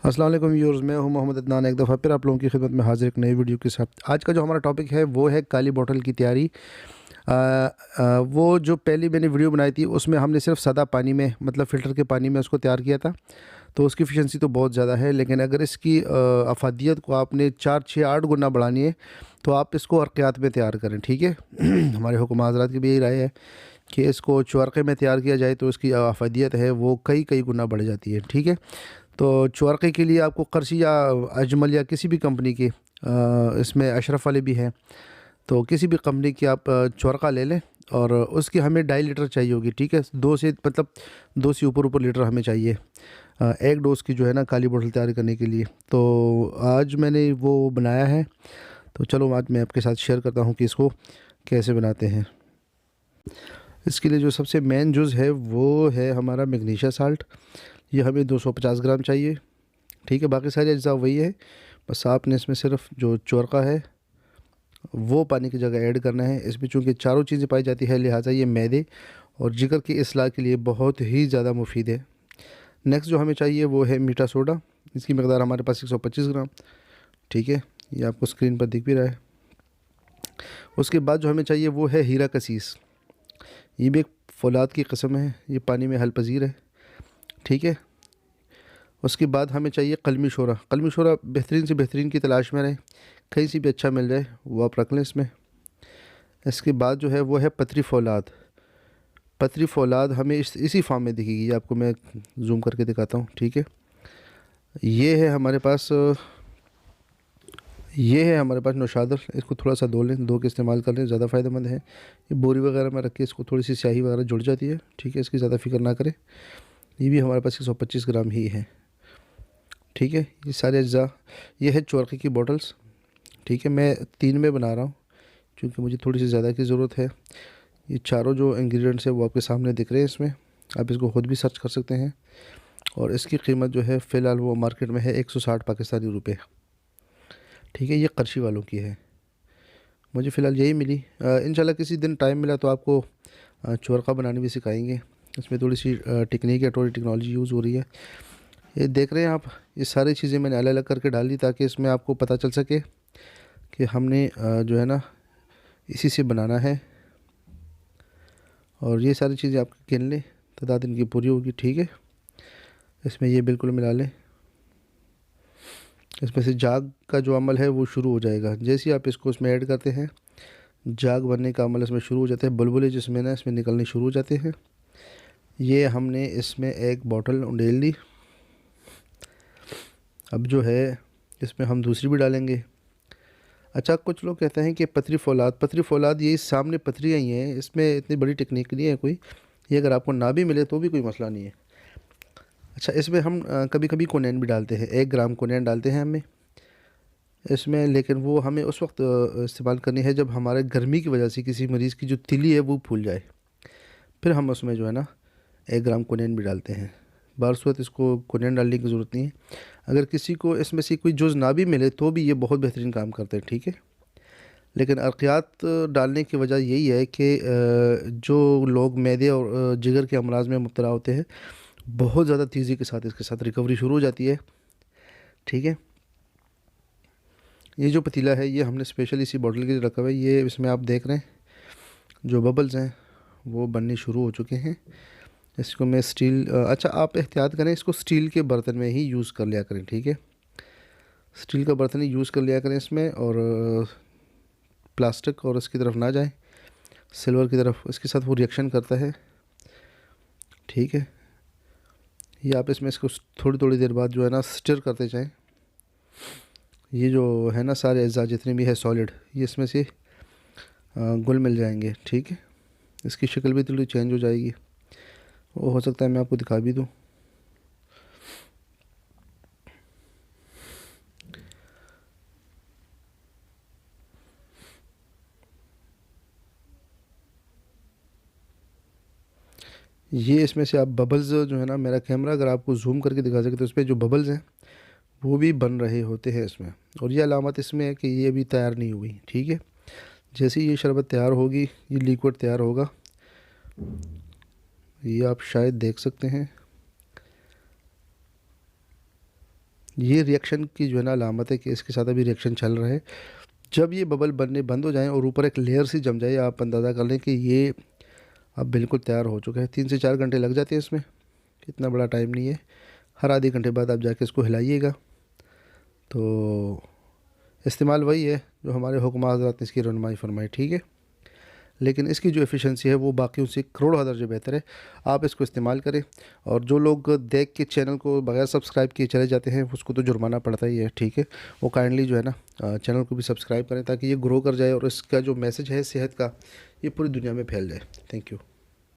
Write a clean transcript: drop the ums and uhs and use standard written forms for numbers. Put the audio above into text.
अस्सलाम वालेकुम व्यूअर्स, मैं हूं मोहम्मद अदनान। एक दफ़ा फिर आप लोगों की खिदमत में हाजिर एक नई वीडियो के साथ। आज का जो हमारा टॉपिक है वो है काली बोतल की तैयारी। वो जो पहली मैंने वीडियो बनाई थी उसमें हमने सिर्फ सादा पानी में, मतलब फ़िल्टर के पानी में उसको तैयार किया था, तो उसकी एफिशिएंसी तो बहुत ज़्यादा है। लेकिन अगर इसकी अफादियत को आपने 4 6 8 गुना बढ़ानी है तो आप इसको अर्क़ियात में तैयार करें, ठीक है। हमारे हुक्मा हज़रात की भी यही राय है कि इसको चुरक़े में तैयार किया जाए तो इसकी अफादियत है वो कई कई गुना बढ़ जाती है, ठीक है। तो चुरक़े के लिए आपको करसी या अजमल या किसी भी कंपनी के, इसमें अशरफ वाले भी हैं, तो किसी भी कंपनी की आप चुरक़ा ले लें और उसकी हमें 2.5 लीटर चाहिए होगी, ठीक है। 2 से ऊपर ऊपर लीटर हमें चाहिए एक डोज़ की जो है ना काली बोतल तैयार करने के लिए। तो आज मैंने वो बनाया है, तो चलो आज मैं आपके साथ शेयर करता हूँ कि इसको कैसे बनाते हैं। इसके लिए जो सबसे मेन जुज़ है वो है हमारा मैग्नीशिया साल्ट। ये हमें 250 ग्राम चाहिए, ठीक है। बाकी सारे अज्जा वही है, बस आपने इसमें सिर्फ जो चुरक़ा है वो पानी की जगह ऐड करना है। इसमें चूँकि चारों चीज़ें पाई जाती है, लिहाजा ये मैदे और जिगर की इस्लाह के लिए बहुत ही ज़्यादा मुफीद है। नेक्स्ट जो हमें चाहिए वो है मीठा सोडा। इसकी मकदार हमारे पास 125 ग्राम, ठीक है। ये आपको स्क्रीन पर दिख भी रहा है। उसके बाद जो हमें चाहिए वो है हीरा कसीस। ये भी एक फौलाद की किस्म है, ये पानी में हल पजीर है, ठीक है। उसके बाद हमें चाहिए कलमी शोरा। कलमी शोरा बेहतरीन से बेहतरीन की तलाश में रहें, कहीं से भी अच्छा मिल जाए वो आप रख लें इसमें। इसके बाद जो है वो है पतरी फौलाद। पतरी फौलाद हमें इसी फॉर्म में दिखेगी, ये आपको मैं जूम करके दिखाता हूँ, ठीक है। ये है हमारे पास ये है हमारे पास नौशादर। इसको थोड़ा सा धो लें, धो के इस्तेमाल कर लें, ज़्यादा फ़ायदेमंद है। ये बोरी वगैरह में रख के इसको थोड़ी सी स्याही वगैरह जुड़ जाती है, ठीक है। इसकी ज़्यादा फ़िक्र ना करें। ये भी हमारे पास 125 ग्राम ही है, ठीक है। ये सारे अज्जा, ये है चुरक़े की बॉटल्स, ठीक है। मैं 3 में बना रहा हूँ क्योंकि मुझे थोड़ी सी ज़्यादा की ज़रूरत है। ये चारों जो इंग्रेडिएंट्स है वो आपके सामने दिख रहे हैं इसमें, आप इसको ख़ुद भी सर्च कर सकते हैं। और इसकी कीमत जो है फ़िलहाल वो मार्केट में है 160 पाकिस्तानी रुपये, ठीक है। ये करशी वालों की है, मुझे फ़िलहाल यही मिली। इंशाल्लाह किसी दिन टाइम मिला तो आपको चुरक़ा बनाने भी सिखाएंगे। इसमें थोड़ी सी टेक्निक है, थोड़ी टेक्नोलॉजी यूज़ हो रही है। ये देख रहे हैं आप, ये सारी चीज़ें मैंने अलग अलग करके डाल दी ताकि इसमें आपको पता चल सके कि हमने जो है ना इसी से बनाना है। और ये सारी चीज़ें आप गिन लें, तादाद इनकी पूरी होगी, ठीक है। इसमें ये बिल्कुल मिला लें। इसमें से जाग का जो अमल है वो शुरू हो जाएगा जैसे ही आप इसको इसमें ऐड करते हैं। जाग बनने का अमल इसमें शुरू हो जाता है, बुलबुले जिसमें ना इसमें निकलने शुरू हो जाते हैं। ये हमने इसमें एक बॉटल उंडेल ली। अब जो है इसमें हम दूसरी भी डालेंगे। अच्छा, कुछ लोग कहते हैं कि पतरी फ़ौलाद ये सामने पथरियाँ ही हैं, इसमें इतनी बड़ी टेक्निक नहीं है कोई। ये अगर आपको ना भी मिले तो भी कोई मसला नहीं है। अच्छा, इसमें हम कभी कभी कोनेन भी डालते हैं, 1 ग्राम कोनेन डालते हैं हमें इसमें, लेकिन वो हमें उस वक्त इस्तेमाल करनी है जब हमारे गर्मी की वजह से किसी मरीज़ की जो तिली है वो फूल जाए, फिर हम उसमें जो है ना 1 ग्राम कोनेन भी डालते हैं। बारसूरत इसको कोनेन डालने की ज़रूरत नहीं है। अगर किसी को इसमें से कोई जुज़ ना भी मिले तो भी ये बहुत बेहतरीन काम करते हैं, ठीक है। लेकिन अर्क़ियात डालने की वजह यही है कि जो लोग मैदे और जिगर के अमराज़ में मुब्तला होते हैं, बहुत ज़्यादा तेज़ी के साथ इसके साथ रिकवरी शुरू हो जाती है, ठीक है। ये जो पतीला है ये हमने स्पेशल इसी बॉटल के लिए रखा हुआ है। ये इसमें आप देख रहे हैं जो बबल्स हैं वो बनने शुरू हो चुके हैं। इसको मैं स्टील अच्छा, आप एहतियात करें, इसको स्टील के बर्तन में ही यूज़ कर लिया करें, ठीक है। स्टील का बर्तन ही यूज़ कर लिया करें इसमें, और प्लास्टिक और इसकी तरफ ना जाए, सिल्वर की तरफ, इसके साथ वो रिएक्शन करता है, ठीक है। ये आप इसमें इसको थोड़ी थोड़ी देर बाद जो है ना स्टिर करते जाएं। ये जो है ना सारे अज़्ज़ा जितने भी है सॉलिड, ये इसमें से घुल मिल जाएंगे, ठीक है। इसकी शक्ल भी थोड़ी चेंज हो जाएगी, वो हो सकता है मैं आपको दिखा भी दूँ। ये इसमें से आप बबल्स जो है ना, मेरा कैमरा अगर आपको जूम करके दिखा सके तो इसमें जो बबल्स हैं वो भी बन रहे होते हैं इसमें। और ये अलामत इसमें है कि ये अभी तैयार नहीं हुई, ठीक है। जैसे ही ये शरबत तैयार होगी, ये लिक्विड तैयार होगा, ये आप शायद देख सकते हैं। ये रिएक्शन की जो है ना अलामत है कि इसके साथ अभी रिएक्शन चल रहा है। जब ये बबल बनने बंद हो जाएं और ऊपर एक लेयर सी जम जाए, आप अंदाज़ा कर लें कि ये अब बिल्कुल तैयार हो चुका है। 3 से 4 घंटे लग जाते हैं इसमें, इतना बड़ा टाइम नहीं है। हर आधे घंटे बाद आप जाके इसको हिलाइएगा। तो इस्तेमाल वही है जो हमारे हुक्मा हज़रात ने इसकी रहनुमाई फरमाई, ठीक है। लेकिन इसकी जो एफिशिएंसी है वो बाकियों से करोड़ों दर्जे बेहतर है। आप इसको इस्तेमाल करें। और जो लोग देख के चैनल को बगैर सब्सक्राइब किए चले जाते हैं उसको तो जुर्माना पड़ता ही है, ठीक है। वो काइंडली जो है ना चैनल को भी सब्सक्राइब करें ताकि ये ग्रो कर जाए और इसका जो मैसेज है सेहत का ये पूरी दुनिया में फैल जाए। Thank you.